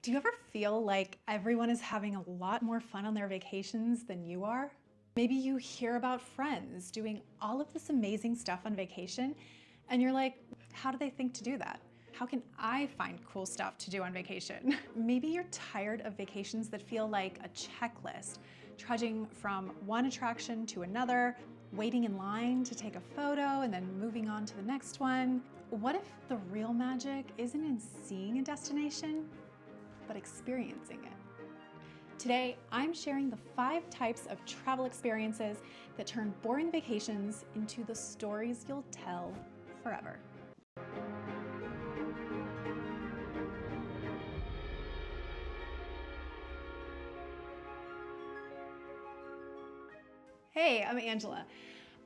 Do you ever feel like everyone is having a lot more fun on their vacations than you are? Maybe you hear about friends doing all of this amazing stuff on vacation, and you're like, how do they think to do that? How can I find cool stuff to do on vacation? Maybe you're tired of vacations that feel like a checklist, trudging from one attraction to another, waiting in line to take a photo and then moving on to the next one. What if the real magic isn't in seeing a destination, but experiencing it? Today, I'm sharing the 5 types of travel experiences that turn boring vacations into the stories you'll tell forever. Hey, I'm Angela.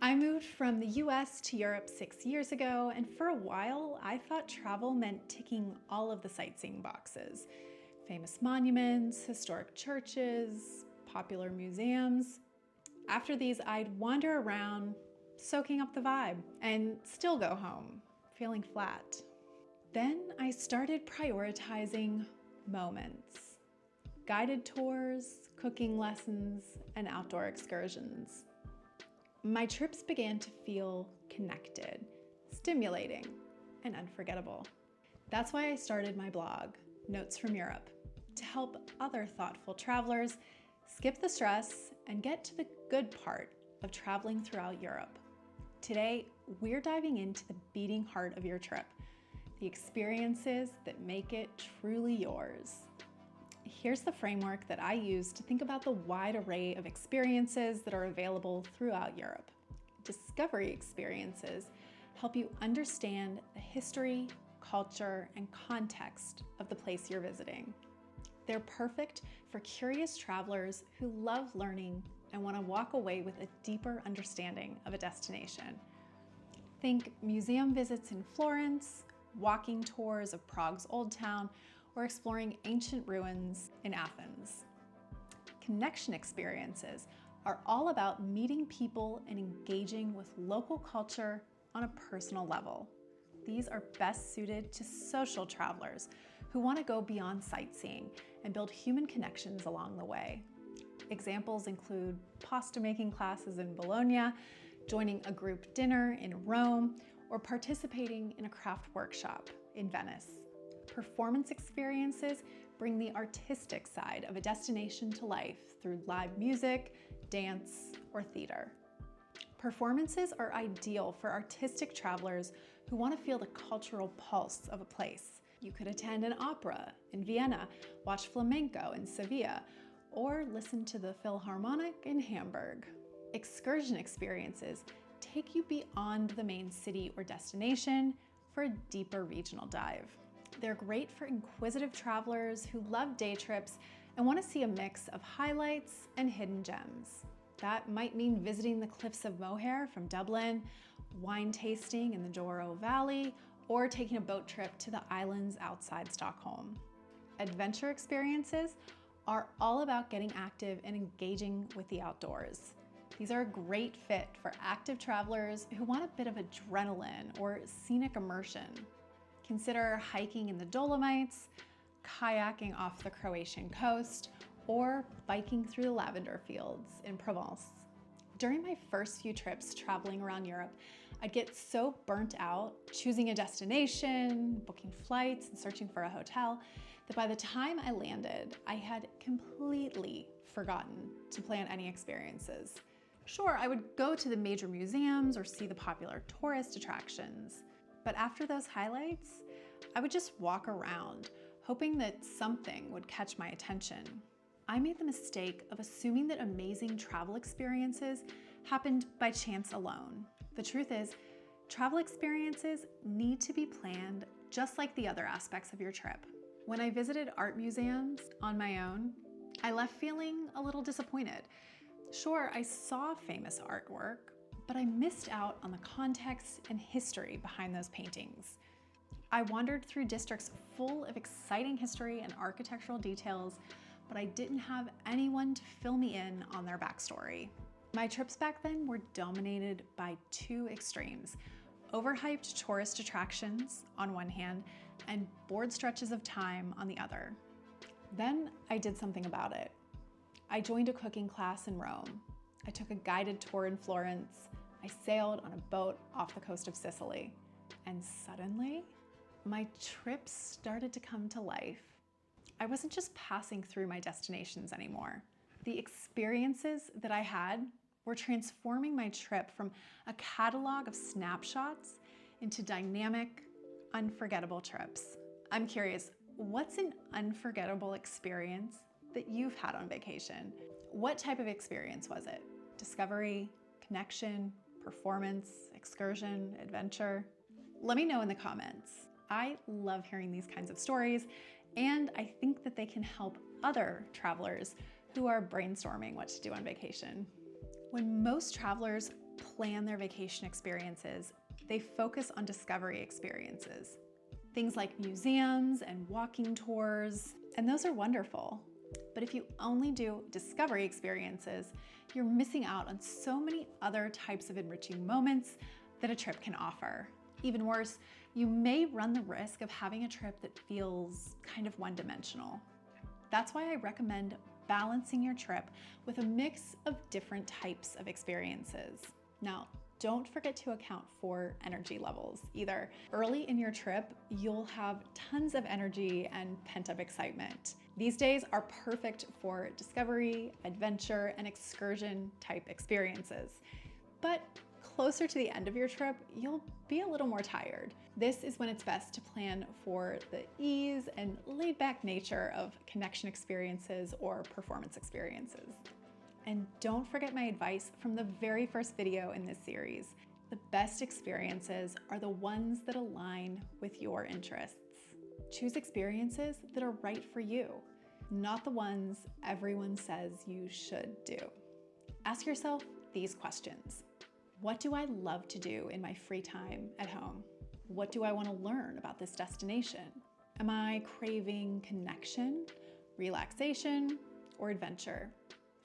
I moved from the US to Europe 6 years ago, and for a while, I thought travel meant ticking all of the sightseeing boxes. Famous monuments, historic churches, popular museums. After these, I'd wander around, soaking up the vibe, and still go home, feeling flat. Then I started prioritizing moments. Guided tours, cooking lessons, and outdoor excursions. My trips began to feel connected, stimulating, and unforgettable. That's why I started my blog, Notes from Europe, to help other thoughtful travelers skip the stress and get to the good part of traveling throughout Europe. Today, we're diving into the beating heart of your trip, the experiences that make it truly yours. Here's the framework that I use to think about the wide array of experiences that are available throughout Europe. Discovery experiences help you understand the history, culture, and context of the place you're visiting. They're perfect for curious travelers who love learning and want to walk away with a deeper understanding of a destination. Think museum visits in Florence, walking tours of Prague's Old Town, or exploring ancient ruins in Athens. Connection experiences are all about meeting people and engaging with local culture on a personal level. These are best suited to social travelers who want to go beyond sightseeing and build human connections along the way. Examples include pasta making classes in Bologna, joining a group dinner in Rome, or participating in a craft workshop in Venice. Performance experiences bring the artistic side of a destination to life through live music, dance, or theater. Performances are ideal for artistic travelers who want to feel the cultural pulse of a place. You could attend an opera in Vienna, watch flamenco in Sevilla, or listen to the Philharmonic in Hamburg. Excursion experiences take you beyond the main city or destination for a deeper regional dive. They're great for inquisitive travelers who love day trips and want to see a mix of highlights and hidden gems. That might mean visiting the Cliffs of Moher from Dublin, wine tasting in the Douro Valley, or taking a boat trip to the islands outside Stockholm. Adventure experiences are all about getting active and engaging with the outdoors. These are a great fit for active travelers who want a bit of adrenaline or scenic immersion. Consider hiking in the Dolomites, kayaking off the Croatian coast, or biking through the lavender fields in Provence. During my first few trips traveling around Europe, I'd get so burnt out choosing a destination, booking flights, and searching for a hotel that by the time I landed, I had completely forgotten to plan any experiences. Sure, I would go to the major museums or see the popular tourist attractions, but after those highlights, I would just walk around, hoping that something would catch my attention. I made the mistake of assuming that amazing travel experiences happened by chance alone. The truth is, travel experiences need to be planned just like the other aspects of your trip. When I visited art museums on my own, I left feeling a little disappointed. Sure, I saw famous artwork, but I missed out on the context and history behind those paintings. I wandered through districts full of exciting history and architectural details, but I didn't have anyone to fill me in on their backstory. My trips back then were dominated by 2 extremes: overhyped tourist attractions on one hand and bored stretches of time on the other. Then I did something about it. I joined a cooking class in Rome. I took a guided tour in Florence. I sailed on a boat off the coast of Sicily. And suddenly, my trips started to come to life. I wasn't just passing through my destinations anymore. The experiences that I had were transforming my trip from a catalog of snapshots into dynamic, unforgettable trips. I'm curious, what's an unforgettable experience that you've had on vacation? What type of experience was it? Discovery, connection, performance, excursion, adventure? Let me know in the comments. I love hearing these kinds of stories, and I think that they can help other travelers who are brainstorming what to do on vacation. When most travelers plan their vacation experiences, they focus on discovery experiences. Things like museums and walking tours, and those are wonderful. But if you only do discovery experiences, you're missing out on so many other types of enriching moments that a trip can offer. Even worse, you may run the risk of having a trip that feels kind of one-dimensional. That's why I recommend balancing your trip with a mix of different types of experiences. Now, don't forget to account for energy levels either. Early in your trip, you'll have tons of energy and pent-up excitement. These days are perfect for discovery, adventure, and excursion type experiences. But closer to the end of your trip, you'll be a little more tired. This is when it's best to plan for the ease and laid-back nature of connection experiences or performance experiences. And don't forget my advice from the very first video in this series. The best experiences are the ones that align with your interests. Choose experiences that are right for you, not the ones everyone says you should do. Ask yourself these questions. What do I love to do in my free time at home? What do I want to learn about this destination? Am I craving connection, relaxation, or adventure?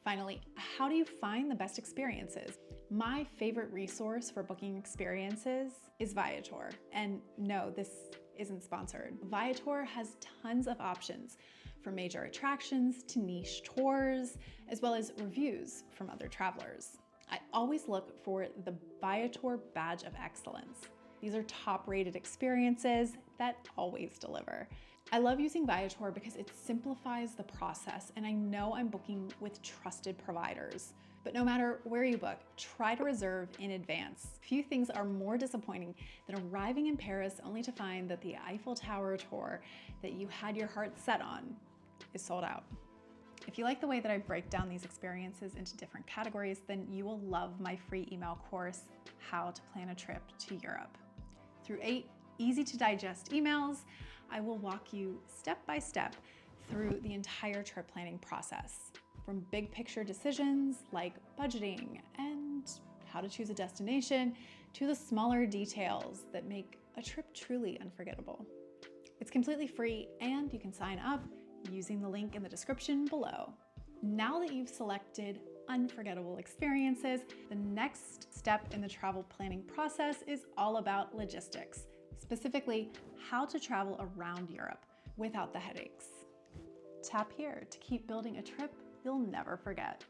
Finally, how do you find the best experiences? My favorite resource for booking experiences is Viator. And no, this isn't sponsored. Viator has tons of options, from major attractions to niche tours, as well as reviews from other travelers. I always look for the Viator Badge of Excellence. These are top-rated experiences that always deliver. I love using Viator because it simplifies the process, and I know I'm booking with trusted providers. But no matter where you book, try to reserve in advance. Few things are more disappointing than arriving in Paris only to find that the Eiffel Tower tour that you had your heart set on is sold out. If you like the way that I break down these experiences into different categories, then you will love my free email course, How to Plan a Trip to Europe. Through 8 easy-to-digest emails, I will walk you step by step through the entire trip planning process, from big picture decisions like budgeting and how to choose a destination to the smaller details that make a trip truly unforgettable. It's completely free, and you can sign up using the link in the description below. Now that you've selected unforgettable experiences, the next step in the travel planning process is all about logistics, specifically how to travel around Europe without the headaches. Tap here to keep building a trip you'll never forget.